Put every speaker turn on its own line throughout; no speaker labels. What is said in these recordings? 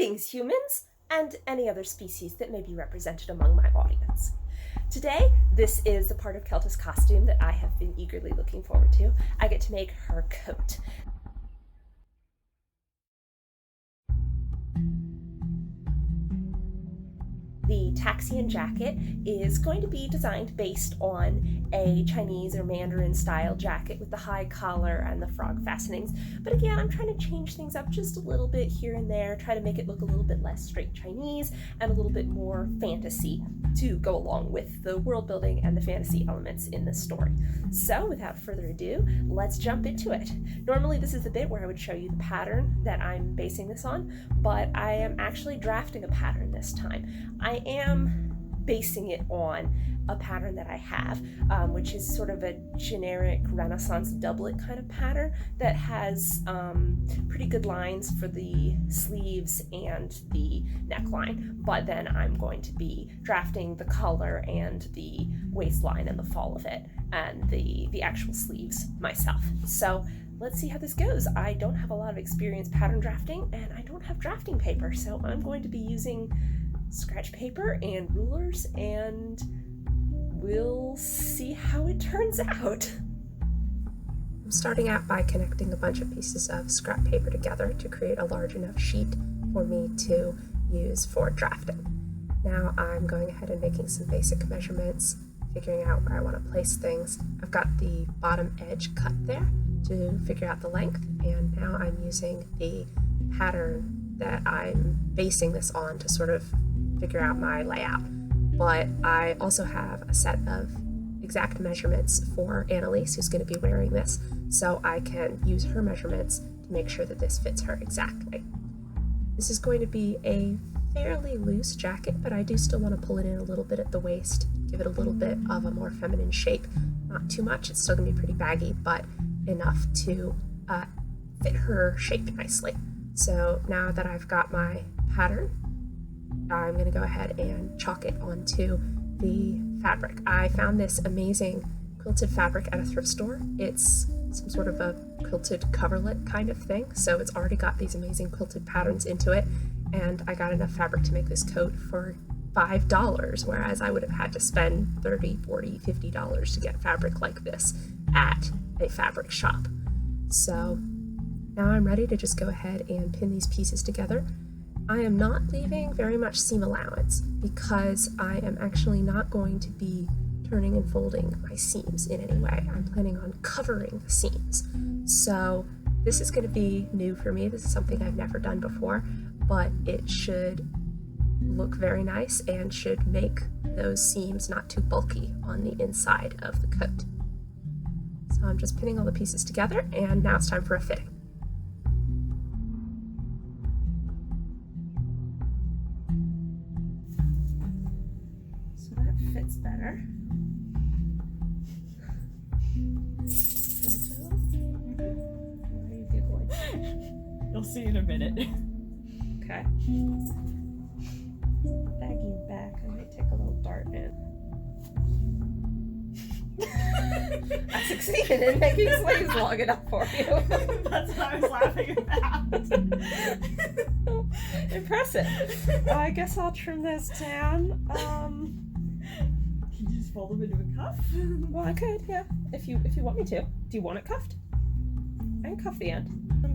Greetings, humans, and any other species that may be represented among my audience. Today, this is the part of Kelta's costume that I have been eagerly looking forward to. I get to make her coat. The Taxian jacket is going to be designed based on a Chinese or Mandarin style jacket with the high collar and the frog fastenings. But again, I'm trying to change things up just a little bit here and there, try to make it look a little bit less straight Chinese and a little bit more fantasy to go along with the world building and the fantasy elements in this story. So without further ado, let's jump into it. Normally this is the bit where I would show you the pattern that I'm basing this on, but I am actually drafting a pattern this time. I am basing it on a pattern that I have, which is sort of a generic Renaissance doublet kind of pattern that has pretty good lines for the sleeves and the neckline, but then I'm going to be drafting the collar and the waistline and the fall of it and the actual sleeves myself. So let's see how this goes. I don't have a lot of experience pattern drafting and I don't have drafting paper, so I'm going to be using scratch paper and rulers, and we'll see how it turns out.
I'm starting out by connecting a bunch of pieces of scrap paper together to create a large enough sheet for me to use for drafting. Now I'm going ahead and making some basic measurements, figuring out where I want to place things. I've got the bottom edge cut there to figure out the length, and now I'm using the pattern that I'm basing this on to sort of figure out my layout. But I also have a set of exact measurements for Annalise, who's going to be wearing this, so I can use her measurements to make sure that this fits her exactly. This is going to be a fairly loose jacket, but I do still want to pull it in a little bit at the waist, give it a little bit of a more feminine shape. Not too much, it's still going to be pretty baggy, but enough to fit her shape nicely. So now that I've got my pattern, I'm going to go ahead and chalk it onto the fabric. I found this amazing quilted fabric at a thrift store. It's some sort of a quilted coverlet kind of thing, so it's already got these amazing quilted patterns into it, and I got enough fabric to make this coat for $5, whereas I would have had to spend $30, $40, $50 to get fabric like this at a fabric shop. So now I'm ready to just go ahead and pin these pieces together. I am not leaving very much seam allowance because I am actually not going to be turning and folding my seams in any way. I'm planning on covering the seams. So this is going to be new for me. This is something I've never done before, but it should look very nice and should make those seams not too bulky on the inside of the coat. So I'm just pinning all the pieces together, and now it's time for a fitting.
Fits better. Why are you giggling?
You'll see in a minute.
Okay. Bagging back, I might take a little dart in. I succeeded in making sleeves long enough for you.
That's what I was laughing about.
Impressive. I guess I'll trim this down.
Can you just fold them into a cuff?
Well, I could, yeah. If you want me to. Do you want it cuffed? I can cuff the end.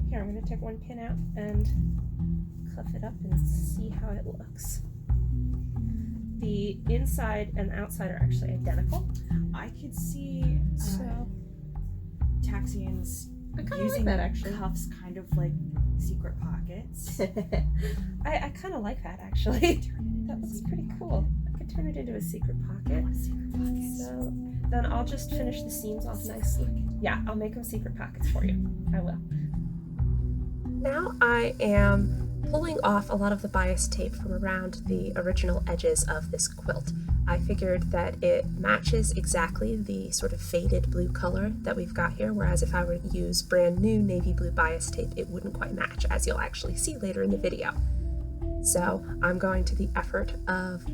Here, I'm going to take one pin out and cuff it up and see how it looks. The inside and the outside are actually identical.
I could see Taxians using
that, actually.
cuffs kind of like secret pockets.
I kind of like that, actually. That looks pretty cool. I could turn it into a secret pocket. So then I'll just finish the seams off nicely. Yeah, I'll make them secret pockets for you. I will.
Now I am pulling off a lot of the bias tape from around the original edges of this quilt. I figured that it matches exactly the sort of faded blue color that we've got here, whereas if I were to use brand new navy blue bias tape, it wouldn't quite match, as you'll actually see later in the video. So I'm going to the effort of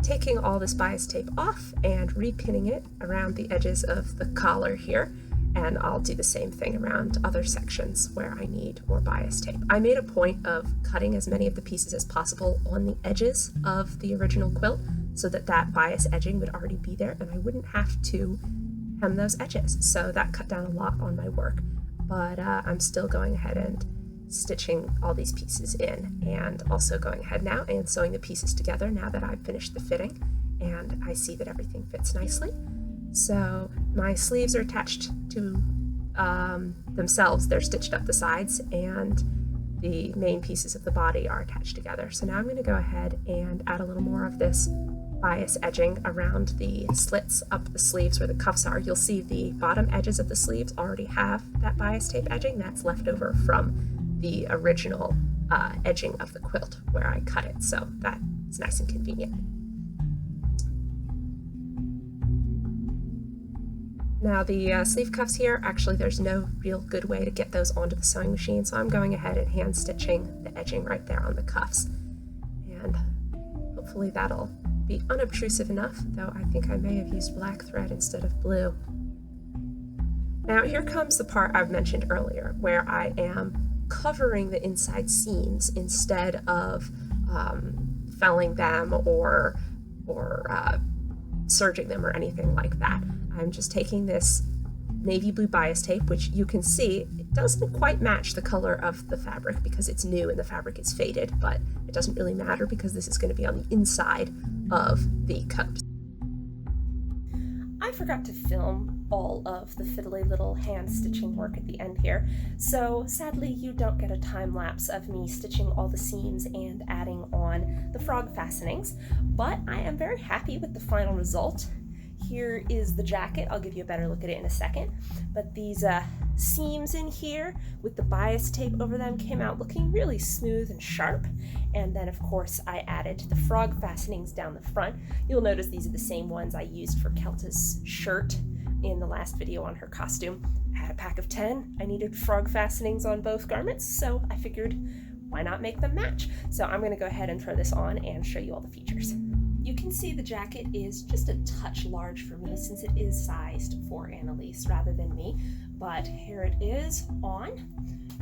taking all this bias tape off and repinning it around the edges of the collar here, and I'll do the same thing around other sections where I need more bias tape. I made a point of cutting as many of the pieces as possible on the edges of the original quilt so that that bias edging would already be there and I wouldn't have to hem those edges. So that cut down a lot on my work, but I'm still going ahead and stitching all these pieces in, and also going ahead now and sewing the pieces together now that I've finished the fitting and I see that everything fits nicely. So my sleeves are attached to themselves. They're stitched up the sides, and the main pieces of the body are attached together. So now I'm going to go ahead and add a little more of this bias edging around the slits up the sleeves where the cuffs are. You'll see the bottom edges of the sleeves already have that bias tape edging that's left over from the original edging of the quilt where I cut it, so that is nice and convenient. Now the sleeve cuffs here, actually there's no real good way to get those onto the sewing machine, so I'm going ahead and hand stitching the edging right there on the cuffs, and hopefully that'll be unobtrusive enough, though I think I may have used black thread instead of blue. Now here comes the part I've mentioned earlier where I am covering the inside seams instead of felling them or serging them or anything like that. I'm just taking this navy blue bias tape, which you can see it doesn't quite match the color of the fabric because it's new and the fabric is faded, but it doesn't really matter because this is going to be on the inside of the coat.
I forgot to film all of the fiddly little hand stitching work at the end here, so sadly you don't get a time lapse of me stitching all the seams and adding on the frog fastenings, but I am very happy with the final result. Here is the jacket. I'll give you a better look at it in a second, but these seams in here with the bias tape over them came out looking really smooth and sharp. And then of course I added the frog fastenings down the front. You'll notice these are the same ones I used for Kelta's shirt in the last video on her costume. I had a pack of 10. I needed frog fastenings on both garments, so I figured why not make them match? So I'm going to go ahead and throw this on and show you all the features. You can see the jacket is just a touch large for me since it is sized for Annalise rather than me, but here it is on.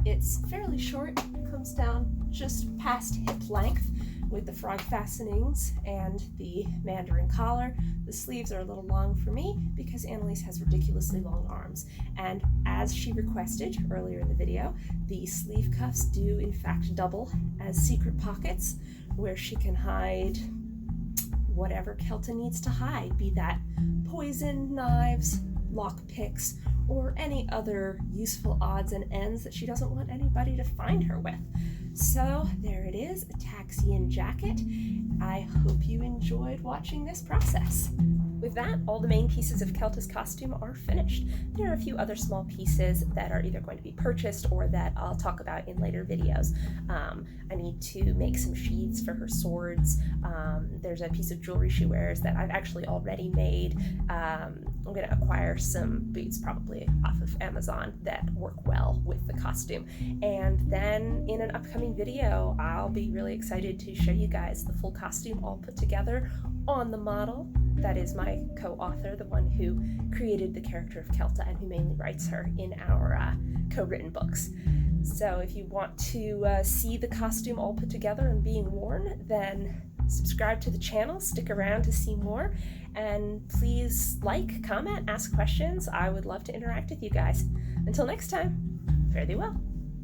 It's fairly short, comes down just past hip length with the frog fastenings and the mandarin collar. The sleeves are a little long for me because Annalise has ridiculously long arms, and as she requested earlier in the video, the sleeve cuffs do in fact double as secret pockets where she can hide whatever Kelta needs to hide, be that poison, knives, lock picks, or any other useful odds and ends that she doesn't want anybody to find her with. So there it is, a Taxian jacket. I hope you enjoyed watching this process. With that, all the main pieces of Kelta's costume are finished. There are a few other small pieces that are either going to be purchased or that I'll talk about in later videos. I need to make some sheaths for her swords. There's a piece of jewelry she wears that I've actually already made. I'm going to acquire some boots probably off of Amazon that work well with the costume. And then in an upcoming video, I'll be really excited to show you guys the full costume all put together on the model. That is my co-author, the one who created the character of Kelta and who mainly writes her in our co-written books. So if you want to see the costume all put together and being worn, then subscribe to the channel, stick around to see more, and please like, comment, ask questions. I would love to interact with you guys. Until next time, fare thee well.